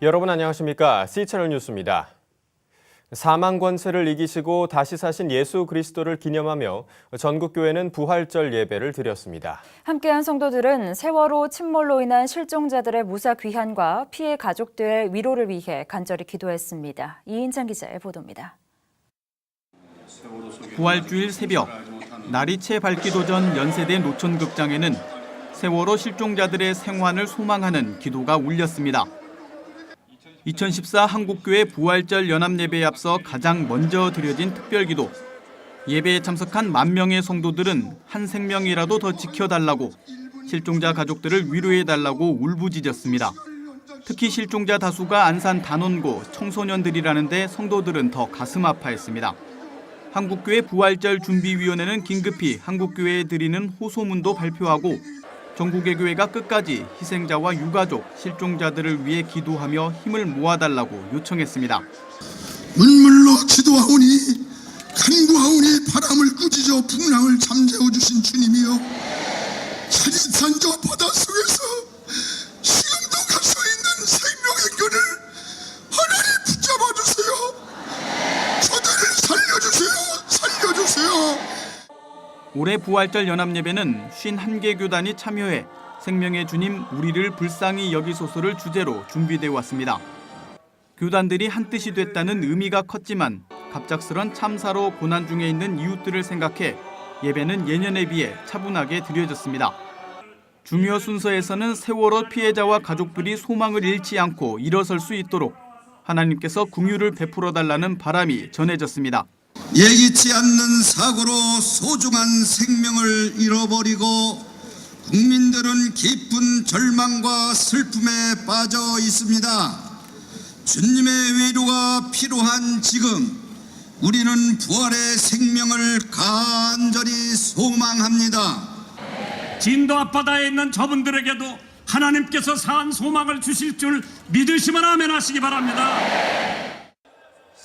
여러분 안녕하십니까? C채널 뉴스입니다. 사망 권세를 이기시고 다시 사신 예수 그리스도를 기념하며 전국교회는 부활절 예배를 드렸습니다. 함께한 성도들은 세월호 침몰로 인한 실종자들의 무사 귀환과 피해 가족들의 위로를 위해 간절히 기도했습니다. 이인찬 기자의 보도입니다. 부활주일 새벽, 날이 채 밝기도 전 연세대 노천극장에는 세월호 실종자들의 생還을 소망하는 기도가 울렸습니다. 2014 한국교회 부활절 연합예배에 앞서 가장 먼저 드려진 특별기도. 예배에 참석한 10,000명의 성도들은 한 생명이라도 더 지켜달라고, 실종자 가족들을 위로해달라고 울부짖었습니다. 특히 실종자 다수가 안산 단원고 청소년들이라는데 성도들은 더 가슴 아파했습니다. 한국교회 부활절 준비위원회는 긴급히 한국교회에 드리는 호소문도 발표하고 전국의 교회가 끝까지 희생자와 유가족, 실종자들을 위해 기도하며 힘을 모아달라고 요청했습니다. 눈물로 기도하오니 간구하오니 바람을 꾸짖어 풍랑을 잠재워 주신 주님이여, 차디찬 저 바닷속에서 지금도 갈 수 있는 생명의 끈을 하나님 붙잡아 주세요. 저들을 살려주세요. 올해 부활절 연합예배는 51개 교단이 참여해 생명의 주님 우리를 불쌍히 여기소서를 주제로 준비되어 왔습니다. 교단들이 한뜻이 됐다는 의미가 컸지만 갑작스런 참사로 고난 중에 있는 이웃들을 생각해 예배는 예년에 비해 차분하게 드려졌습니다. 중요 순서에서는 세월호 피해자와 가족들이 소망을 잃지 않고 일어설 수 있도록 하나님께서 긍휼을 베풀어달라는 바람이 전해졌습니다. 예기치 않는 사고로 소중한 생명을 잃어버리고 국민들은 깊은 절망과 슬픔에 빠져 있습니다. 주님의 위로가 필요한 지금 우리는 부활의 생명을 간절히 소망합니다. 진도 앞바다에 있는 저분들에게도 하나님께서 산 소망을 주실 줄 믿으시면 아멘 하시기 바랍니다.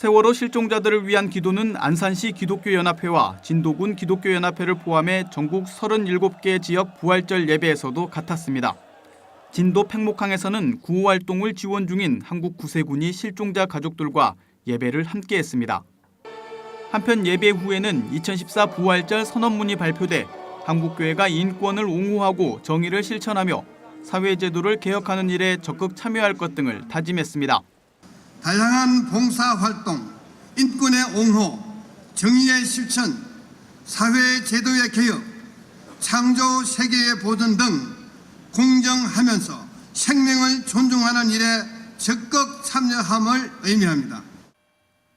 세월호 실종자들을 위한 기도는 안산시 기독교연합회와 진도군 기독교연합회를 포함해 전국 37개 지역 부활절 예배에서도 같았습니다. 진도 팽목항에서는 구호활동을 지원 중인 한국 구세군이 실종자 가족들과 예배를 함께했습니다. 한편 예배 후에는 2014 부활절 선언문이 발표돼 한국교회가 인권을 옹호하고 정의를 실천하며 사회제도를 개혁하는 일에 적극 참여할 것 등을 다짐했습니다. 다양한 봉사활동, 인권의 옹호, 정의의 실천, 사회제도의 개혁, 창조 세계의 보존 등 공정하면서 생명을 존중하는 일에 적극 참여함을 의미합니다.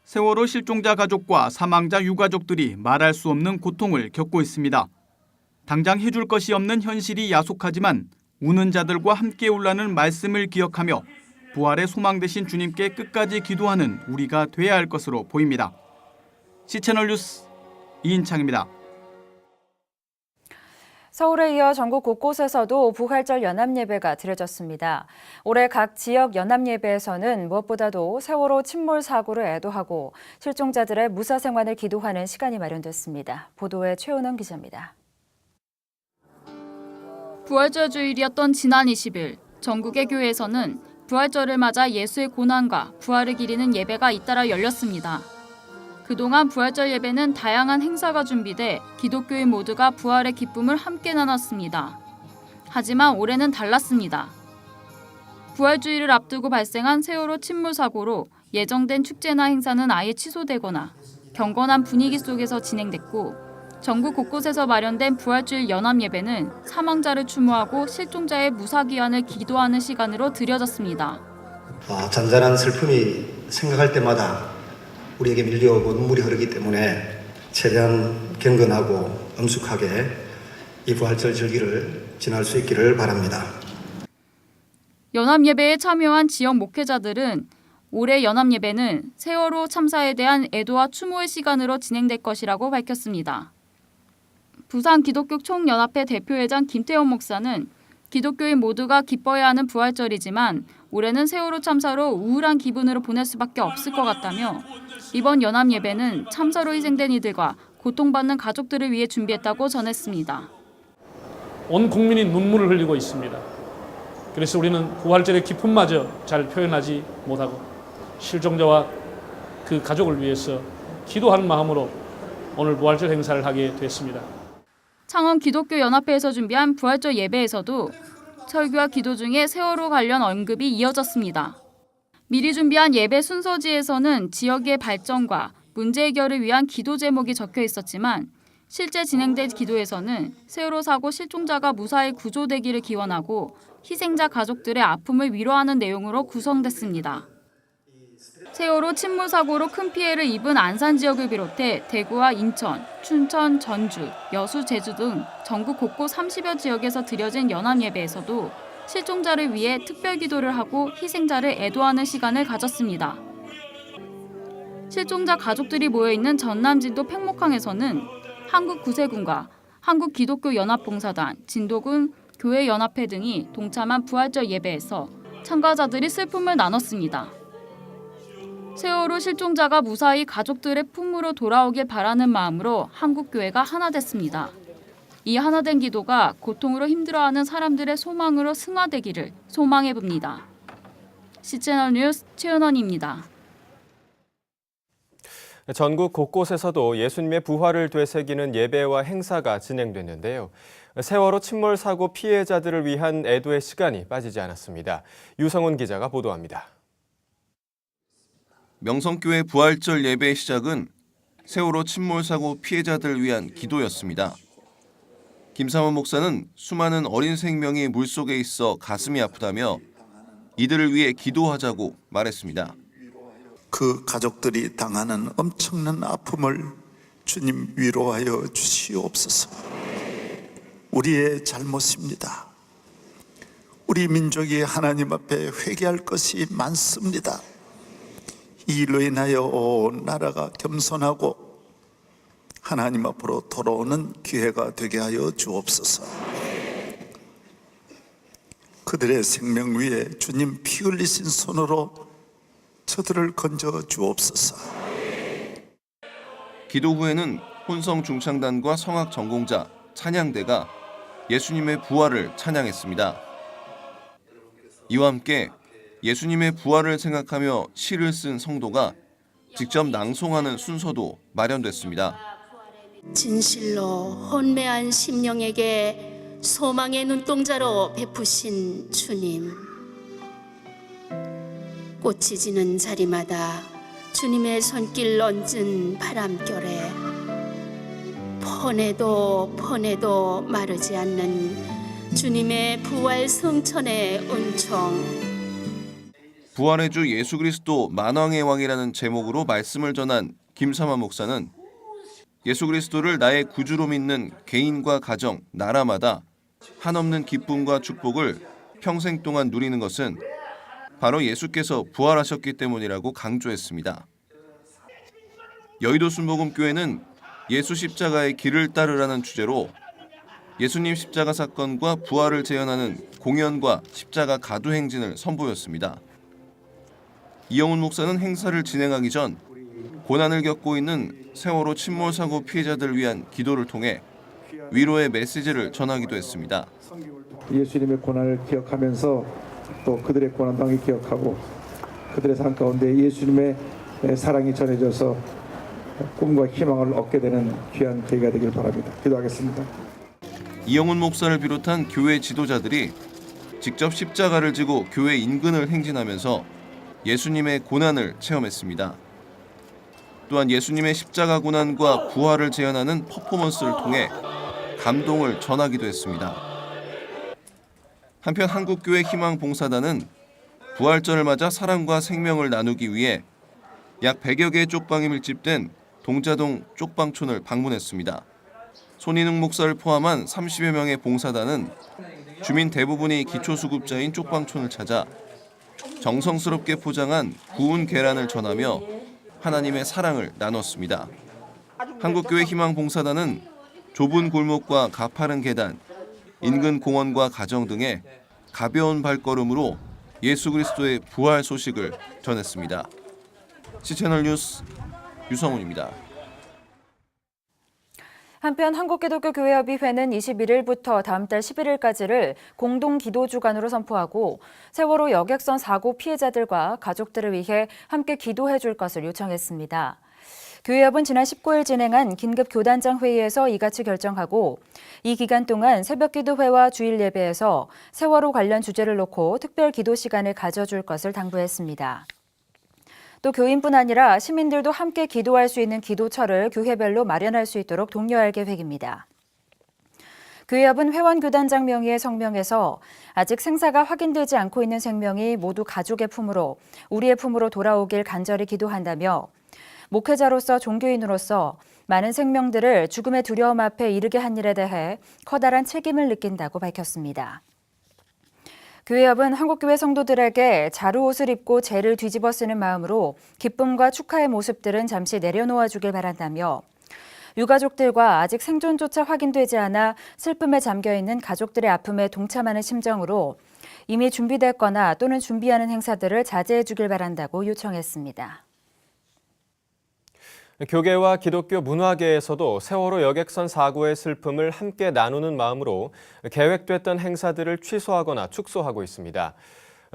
세월호 실종자 가족과 사망자 유가족들이 말할 수 없는 고통을 겪고 있습니다. 당장 해줄 것이 없는 현실이 야속하지만 우는 자들과 함께 울라는 말씀을 기억하며 부활의 소망 되신 주님께 끝까지 기도하는 우리가 돼야 할 것으로 보입니다. C채널 뉴스 이인창입니다. 서울에 이어 전국 곳곳에서도 부활절 연합예배가 드려졌습니다. 올해 각 지역 연합예배에서는 무엇보다도 세월호 침몰 사고를 애도하고 실종자들의 무사 생還을 기도하는 시간이 마련됐습니다. 보도에 최은원 기자입니다. 부활절 주일이었던 지난 20일 전국의 교회에서는 부활절을 맞아 예수의 고난과 부활을 기리는 예배가 잇따라 열렸습니다. 그동안 부활절 예배는 다양한 행사가 준비돼 기독교인 모두가 부활의 기쁨을 함께 나눴습니다. 하지만 올해는 달랐습니다. 부활주일을 앞두고 발생한 세월호 침몰 사고로 예정된 축제나 행사는 아예 취소되거나 경건한 분위기 속에서 진행됐고 전국 곳곳에서 마련된 부활주일 연합예배는 사망자를 추모하고 실종자의 무사귀환을 기도하는 시간으로 드려졌습니다. 잔잔한 슬픔이 생각할 때마다 우리에게 밀려오고 눈물이 흐르기 때문에 최대한 경건하고 엄숙하게 이 부활절 절기를 지날 수 있기를 바랍니다. 연합예배에 참여한 지역 목회자들은 올해 연합예배는 세월호 참사에 대한 애도와 추모의 시간으로 진행될 것이라고 밝혔습니다. 부산 기독교 총연합회 대표회장 김태원 목사는 기독교인 모두가 기뻐해야 하는 부활절이지만 올해는 세월호 참사로 우울한 기분으로 보낼 수밖에 없을 것 같다며 이번 연합예배는 참사로 희생된 이들과 고통받는 가족들을 위해 준비했다고 전했습니다. 온 국민이 눈물을 흘리고 있습니다. 그래서 우리는 부활절의 기쁨마저 잘 표현하지 못하고 실종자와 그 가족을 위해서 기도하는 마음으로 오늘 부활절 행사를 하게 됐습니다. 창원 기독교 연합회에서 준비한 부활절 예배에서도 설교와 기도 중에 세월호 관련 언급이 이어졌습니다. 미리 준비한 예배 순서지에서는 지역의 발전과 문제 해결을 위한 기도 제목이 적혀 있었지만 실제 진행된 기도에서는 세월호 사고 실종자가 무사히 구조되기를 기원하고 희생자 가족들의 아픔을 위로하는 내용으로 구성됐습니다. 세월호 침몰 사고로 큰 피해를 입은 안산 지역을 비롯해 대구와 인천, 춘천, 전주, 여수, 제주 등 전국 곳곳 30여 지역에서 드려진 연합예배에서도 실종자를 위해 특별 기도를 하고 희생자를 애도하는 시간을 가졌습니다. 실종자 가족들이 모여있는 전남진도 팽목항에서는 한국구세군과 한국기독교연합봉사단, 진도군 교회연합회 등이 동참한 부활절 예배에서 참가자들이 슬픔을 나눴습니다. 세월호 실종자가 무사히 가족들의 품으로 돌아오길 바라는 마음으로 한국교회가 하나 됐습니다. 이 하나된 기도가 고통으로 힘들어하는 사람들의 소망으로 승화되기를 소망해봅니다. C채널 뉴스 최은원입니다. 전국 곳곳에서도 예수님의 부활을 되새기는 예배와 행사가 진행됐는데요. 세월호 침몰 사고 피해자들을 위한 애도의 시간이 빠지지 않았습니다. 유성훈 기자가 보도합니다. 명성교회 부활절 예배의 시작은 세월호 침몰 사고 피해자들을 위한 기도였습니다. 김삼원 목사는 수많은 어린 생명이 물속에 있어 가슴이 아프다며 이들을 위해 기도하자고 말했습니다. 그 가족들이 당하는 엄청난 아픔을 주님 위로하여 주시옵소서. 우리의 잘못입니다. 우리 민족이 하나님 앞에 회개할 것이 많습니다. 이 일로 인하여 온 나라가 겸손하고 하나님 앞으로 돌아오는 기회가 되게 하여 주옵소서. 그들의 생명 위에 주님 피 흘리신 손으로 저들을 건져 주옵소서. 기도 후에는 혼성 중창단과 성악 전공자, 찬양대가 예수님의 부활을 찬양했습니다. 이와 함께 예수님의 부활을 생각하며 시를 쓴 성도가 직접 낭송하는 순서도 마련됐습니다. 진실로 혼매한 심령에게 소망의 눈동자로 베푸신 주님, 꽃이 지는 자리마다 주님의 손길 얹은 바람결에 퍼내도 마르지 않는 주님의 부활 성천의 은총. 부활의 주 예수 그리스도 만왕의 왕이라는 제목으로 말씀을 전한 김삼환 목사는 예수 그리스도를 나의 구주로 믿는 개인과 가정, 나라마다 한없는 기쁨과 축복을 평생 동안 누리는 것은 바로 예수께서 부활하셨기 때문이라고 강조했습니다. 여의도 순복음교회는 예수 십자가의 길을 따르라는 주제로 예수님 십자가 사건과 부활을 재현하는 공연과 십자가 가두 행진을 선보였습니다. 이영훈 목사는 행사를 진행하기 전 고난을 겪고 있는 세월호 침몰 사고 피해자들을 위한 기도를 통해 위로의 메시지를 전하기도 했습니다. 예수님의 고난을 기억하면서 또 그들의 고난당을 기억하고 그들의 삶 가운데 예수님의 사랑이 전해져서 꿈과 희망을 얻게 되는 귀한 계기가 되길 바랍니다. 기도하겠습니다. 이영훈 목사를 비롯한 교회 지도자들이 직접 십자가를 지고 교회 인근을 행진하면서 예수님의 고난을 체험했습니다. 또한 예수님의 십자가 고난과 부활을 재현하는 퍼포먼스를 통해 감동을 전하기도 했습니다. 한편 한국교회 희망봉사단은 부활절을 맞아 사랑과 생명을 나누기 위해 약 100여 개의 쪽방이 밀집된 동자동 쪽방촌을 방문했습니다. 손인웅 목사를 포함한 30여 명의 봉사단은 주민 대부분이 기초수급자인 쪽방촌을 찾아 정성스럽게 포장한 구운 계란을 전하며 하나님의 사랑을 나눴습니다. 한국교회 희망봉사단은 좁은 골목과 가파른 계단, 인근 공원과 가정 등에 가벼운 발걸음으로 예수 그리스도의 부활 소식을 전했습니다. C채널 뉴스 유성훈입니다. 한편 한국기독교교회협의회는 21일부터 다음 달 11일까지를 공동기도주간으로 선포하고 세월호 여객선 사고 피해자들과 가족들을 위해 함께 기도해 줄 것을 요청했습니다. 교회협은 지난 19일 진행한 긴급 교단장 회의에서 이같이 결정하고 이 기간 동안 새벽기도회와 주일 예배에서 세월호 관련 주제를 놓고 특별 기도 시간을 가져줄 것을 당부했습니다. 또 교인뿐 아니라 시민들도 함께 기도할 수 있는 기도처를 교회별로 마련할 수 있도록 독려할 계획입니다. 교회협은 회원교단장 명의의 성명에서 아직 생사가 확인되지 않고 있는 생명이 모두 가족의 품으로 우리의 품으로 돌아오길 간절히 기도한다며 목회자로서 종교인으로서 많은 생명들을 죽음의 두려움 앞에 이르게 한 일에 대해 커다란 책임을 느낀다고 밝혔습니다. 교회협은 한국교회 성도들에게 자루옷을 입고 죄를 뒤집어 쓰는 마음으로 기쁨과 축하의 모습들은 잠시 내려놓아 주길 바란다며 유가족들과 아직 생존조차 확인되지 않아 슬픔에 잠겨있는 가족들의 아픔에 동참하는 심정으로 이미 준비됐거나 또는 준비하는 행사들을 자제해 주길 바란다고 요청했습니다. 교계와 기독교 문화계에서도 세월호 여객선 사고의 슬픔을 함께 나누는 마음으로 계획됐던 행사들을 취소하거나 축소하고 있습니다.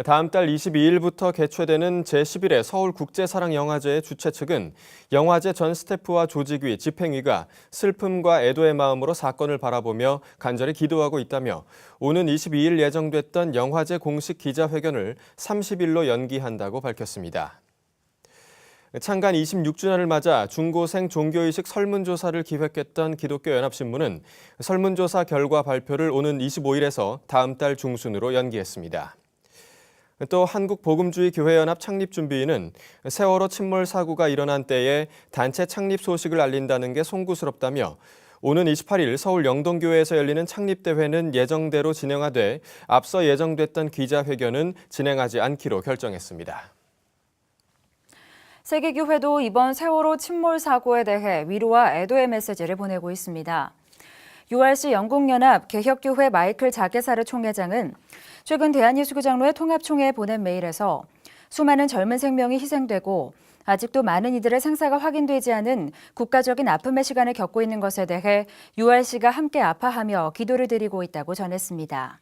다음 달 22일부터 개최되는 제11회 서울국제사랑영화제의 주최 측은 영화제 전 스태프와 조직위, 집행위가 슬픔과 애도의 마음으로 사건을 바라보며 간절히 기도하고 있다며 오는 22일 예정됐던 영화제 공식 기자회견을 30일로 연기한다고 밝혔습니다. 창간 26주년을 맞아 중고생 종교의식 설문조사를 기획했던 기독교연합신문은 설문조사 결과 발표를 오는 25일에서 다음 달 중순으로 연기했습니다. 또 한국복음주의교회연합 창립준비위는 세월호 침몰 사고가 일어난 때에 단체 창립 소식을 알린다는 게 송구스럽다며 오는 28일 서울 영동교회에서 열리는 창립대회는 예정대로 진행하되 앞서 예정됐던 기자회견은 진행하지 않기로 결정했습니다. 세계교회도 이번 세월호 침몰 사고에 대해 위로와 애도의 메시지를 보내고 있습니다. URC 영국연합 개혁교회 마이클 자게사르 총회장은 최근 대한예수교장로회 통합총회에 보낸 메일에서 수많은 젊은 생명이 희생되고 아직도 많은 이들의 생사가 확인되지 않은 국가적인 아픔의 시간을 겪고 있는 것에 대해 URC가 함께 아파하며 기도를 드리고 있다고 전했습니다.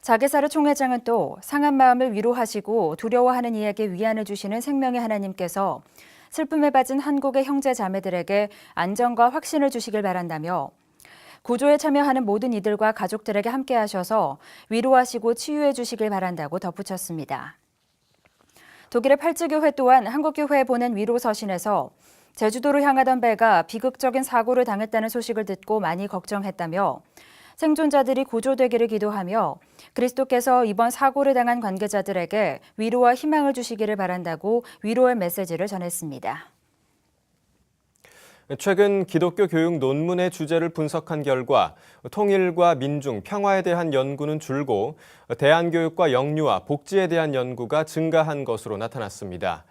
자게사르 총회장은 또 상한 마음을 위로하시고 두려워하는 이에게 위안을 주시는 생명의 하나님께서 슬픔에 빠진 한국의 형제 자매들에게 안정과 확신을 주시길 바란다며 구조에 참여하는 모든 이들과 가족들에게 함께 하셔서 위로하시고 치유해 주시길 바란다고 덧붙였습니다. 독일의 팔찌교회 또한 한국교회에 보낸 위로 서신에서 제주도로 향하던 배가 비극적인 사고를 당했다는 소식을 듣고 많이 걱정했다며 생존자들이 구조되기를 기도하며 그리스도께서 이번 사고를 당한 관계자들에게 위로와 희망을 주시기를 바란다고 위로의 메시지를 전했습니다. 최근 기독교 교육 논문의 주제를 분석한 결과 통일과 민중, 평화에 대한 연구는 줄고 대안교육과 영유아, 복지에 대한 연구가 증가한 것으로 나타났습니다.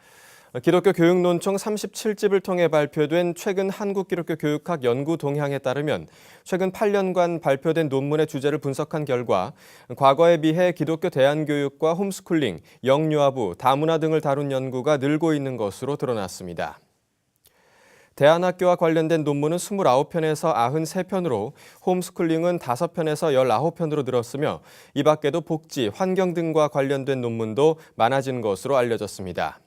기독교 교육논총 37집을 통해 발표된 최근 한국기독교교육학 연구 동향에 따르면 최근 8년간 발표된 논문의 주제를 분석한 결과 과거에 비해 기독교 대안교육과 홈스쿨링, 영유아부, 다문화 등을 다룬 연구가 늘고 있는 것으로 드러났습니다. 대안학교와 관련된 논문은 29편에서 93편으로 홈스쿨링은 5편에서 19편으로 늘었으며 이 밖에도 복지, 환경 등과 관련된 논문도 많아진 것으로 알려졌습니다.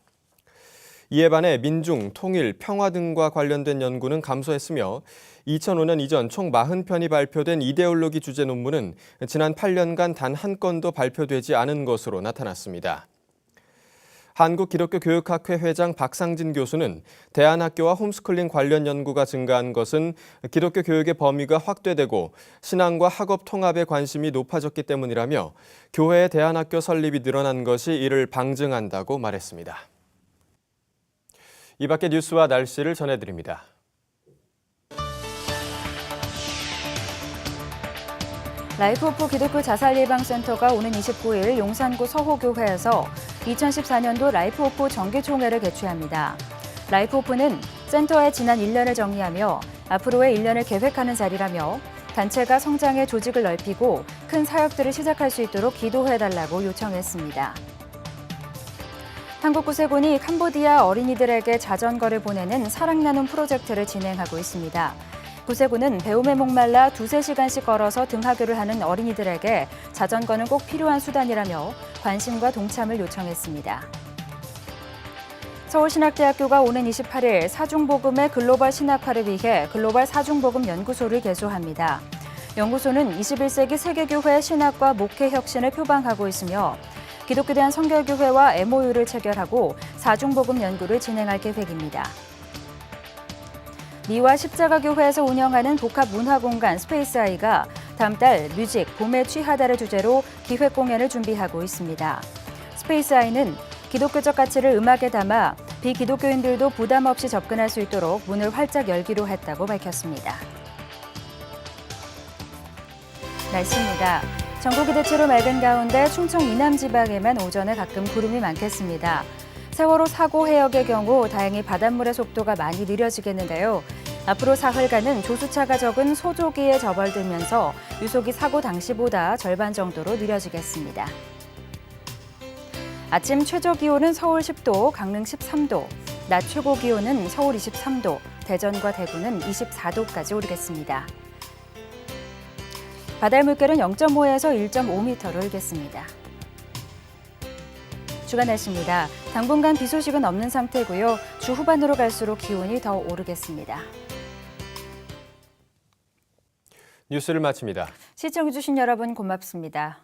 이에 반해 민중, 통일, 평화 등과 관련된 연구는 감소했으며 2005년 이전 총 40편이 발표된 이데올로기 주제 논문은 지난 8년간 단 한 건도 발표되지 않은 것으로 나타났습니다. 한국기독교교육학회 회장 박상진 교수는 대안학교와 홈스쿨링 관련 연구가 증가한 것은 기독교 교육의 범위가 확대되고 신앙과 학업 통합에 관심이 높아졌기 때문이라며 교회의 대안학교 설립이 늘어난 것이 이를 방증한다고 말했습니다. 이 밖의 뉴스와 날씨를 전해드립니다. 라이프호프 기독교 자살예방센터가 오는 29일 용산구 서호교회에서 2014년도 라이프호프 정기총회를 개최합니다. 라이프호프는 센터의 지난 1년을 정리하며 앞으로의 1년을 계획하는 자리라며 단체가 성장해 조직을 넓히고 큰 사역들을 시작할 수 있도록 기도해달라고 요청했습니다. 한국구세군이 캄보디아 어린이들에게 자전거를 보내는 사랑 나눔 프로젝트를 진행하고 있습니다. 구세군은 배움에 목말라 2-3시간씩 걸어서 등하교를 하는 어린이들에게 자전거는 꼭 필요한 수단이라며 관심과 동참을 요청했습니다. 서울신학대학교가 오는 28일 사중복음의 글로벌 신학화를 위해 글로벌 사중복음 연구소를 개소합니다. 연구소는 21세기 세계교회 신학과 목회 혁신을 표방하고 있으며 기독교대한 선결교회와 MOU를 체결하고 사중복음 연구를 진행할 계획입니다. 미와 십자가교회에서 운영하는 복합문화공간 스페이스아이가 다음 달 뮤직 봄에 취하다를 주제로 기획 공연을 준비하고 있습니다. 스페이스아이는 기독교적 가치를 음악에 담아 비기독교인들도 부담 없이 접근할 수 있도록 문을 활짝 열기로 했다고 밝혔습니다. 날씨입니다. 전국이 대체로 맑은 가운데 충청 이남 지방에만 오전에 가끔 구름이 많겠습니다. 세월호 사고 해역의 경우 다행히 바닷물의 속도가 많이 느려지겠는데요. 앞으로 사흘간은 조수차가 적은 소조기에 접어들면서 유속이 사고 당시보다 절반 정도로 느려지겠습니다. 아침 최저 기온은 서울 10도, 강릉 13도, 낮 최고 기온은 서울 23도, 대전과 대구는 24도까지 오르겠습니다. 바다의 물결은 0.5에서 1.5m로 일겠습니다. 주간 날씨입니다. 당분간 비 소식은 없는 상태고요. 주 후반으로 갈수록 기온이 더 오르겠습니다. 뉴스를 마칩니다. 시청해주신 여러분 고맙습니다.